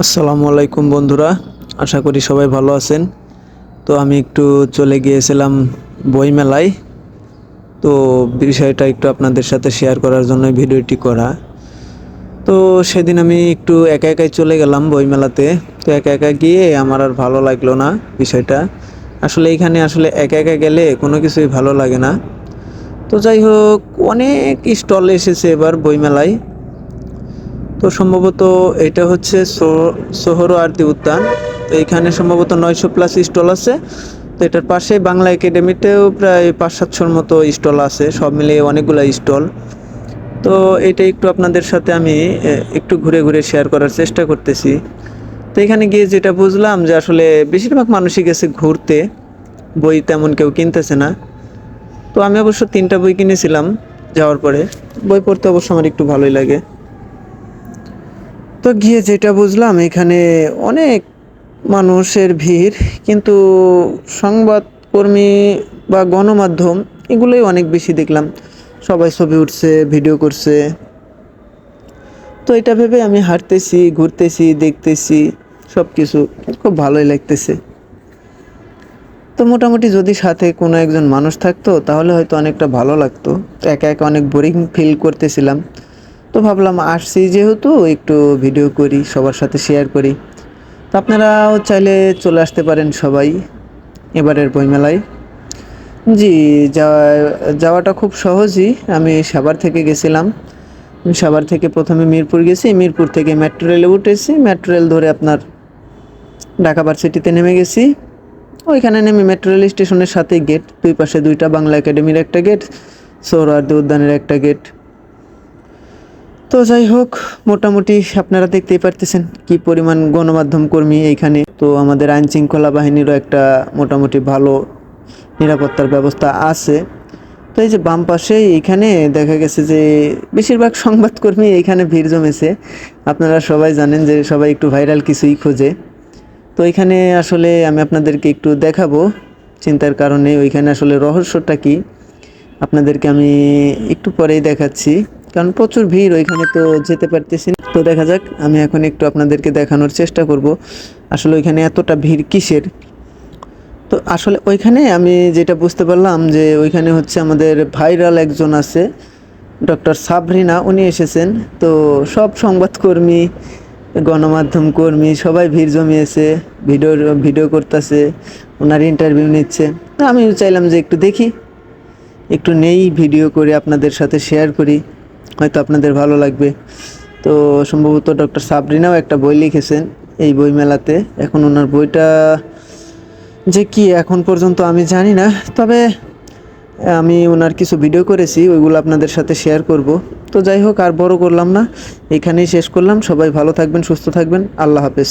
আসসালামু আলাইকুম বন্ধুরা, আশা করি সবাই ভালো আছেন। তো আমি একটু চলে গিয়েছিলাম বইমেলায়। তো বিষয়টা একটু আপনাদের সাথে শেয়ার করার জন্য ভিডিওটি করা। তো সেদিন আমি একটু একা একাই চলে গেলাম বইমেলাতে। তো একা একা গিয়ে আমার আর ভালো লাগলো না বিষয়টা। আসলে এইখানে আসলে একা একা গেলে কোনো কিছুই ভালো লাগে না। তো যাই হোক, অনেক স্টল এসেছে এবার বইমেলায়। তো সম্ভবত এটা হচ্ছে সোহরাওয়ার্দী উদ্যান। তো এখানে সম্ভবত 900+ স্টল আছে। তো এটার পাশে বাংলা একাডেমিতেও প্রায় 500-700 মতো স্টল আছে, সব মিলিয়ে অনেকগুলো স্টল। তো এটা একটু আপনাদের সাথে আমি একটু ঘুরে ঘুরে শেয়ার করার চেষ্টা করতেছি। তো এখানে গিয়ে যেটা বুঝলাম যে আসলে বেশিরভাগ মানুষই গেছে ঘুরতে, বই তেমন কেউ কিনতেছে না। তো আমি অবশ্য 3টা বই কিনেছিলাম যাওয়ার পরে। বই পড়তে অবশ্য আমার একটু ভালোই লাগে। তো গিয়ে যেটা বুঝলাম এখানে অনেক মানুষের ভিড়, কিন্তু সংবাদকর্মী বা গণমাধ্যম এগুলোই অনেক বেশি দেখলাম। সবাই ছবি উঠছে, ভিডিও করছে। তো এটা ভেবে আমি হাঁটতেছি, ঘুরতেছি, দেখতেছি, সব কিছু খুব ভালোই লাগতেছে। তো মোটামুটি যদি সাথে কোনো একজন মানুষ থাকতো তাহলে হয়তো অনেকটা ভালো লাগতো। তো একা একা অনেক বোরিং ফিল করতেছিলাম। তো ভাবলাম আসছি যেহেতু একটু ভিডিও করি, সবার সাথে শেয়ার করি। তো আপনারাও চাইলে চলে আসতে পারেন সবাই এবারের বইমেলায়। জি, যাওয়াটা খুব সহজই। আমি সাভার থেকে গেছিলাম। সাভার থেকে প্রথমে মিরপুর গেছি, মিরপুর থেকে মেট্রো রেলে উঠেছি, মেট্রো রেল ধরে আপনার ঢাকা ভার্সিটিতে নেমে গেছি। ওইখানে নেমে মেট্রো রেল স্টেশনের সাথে গেট, দুই পাশে দুইটা, বাংলা একাডেমির একটা গেট, সোহরাওয়ার্দী উদ্যানের একটা গেট। তো যাই হোক, মোটামুটি আপনারা দেখতেই পারতেছেন কি পরিমাণ গণমাধ্যম কর্মী এইখানে। তো আমাদের আইন শৃঙ্খলা বাহিনীরও একটা মোটামুটি ভালো নিরাপত্তার ব্যবস্থা আছে। তো এই যে বাম পাশে এইখানে দেখা গেছে যে বেশিরভাগ সংবাদকর্মী এইখানে ভিড় জমেছে। আপনারা সবাই জানেন যে সবাই একটু ভাইরাল কিছুই খোঁজে। তো এখানে আসলে আমি আপনাদেরকে একটু দেখাবো চিন্তার কারণে ওইখানে আসলে রহস্যটা কি আপনাদেরকে আমি একটু পরেই দেখাচ্ছি, কারণ প্রচুর ভিড় ওইখানে, তো যেতে পারতেছি না। তো দেখা যাক, আমি এখন একটু আপনাদেরকে দেখানোর চেষ্টা করব আসলে ওইখানে এতটা ভিড় কিসের। তো আসলে ওইখানে আমি যেটা বুঝতে পারলাম যে ওইখানে হচ্ছে আমাদের ভাইরাল একজন আছে, ডক্টর সাবরিনা, উনি এসেছেন। তো সব সংবাদকর্মী, গণমাধ্যম কর্মী সবাই ভিড় জমিয়েছে, ভিডিও করতেছে, ওনার ইন্টারভিউ নিচ্ছে। তো আমিও চাইলাম যে একটু দেখি, একটু নেই, ভিডিও করে আপনাদের সাথে শেয়ার করি, হয়তো আপনাদের ভালো লাগবে। তো সম্ভবত ডক্টর সাবরিনাও একটা বই লিখেছেন এই বইমেলাতে। এখন ওনার বইটা যে কি এখন পর্যন্ত আমি জানি না, তবে আমি ওনার কিছু ভিডিও করেছি, ওইগুলো আপনাদের সাথে শেয়ার করব। তো যাই হোক, আর বড় করলাম না, এখানেই শেষ করলাম। সবাই ভালো থাকবেন, সুস্থ থাকবেন, আল্লাহ হাফেজ।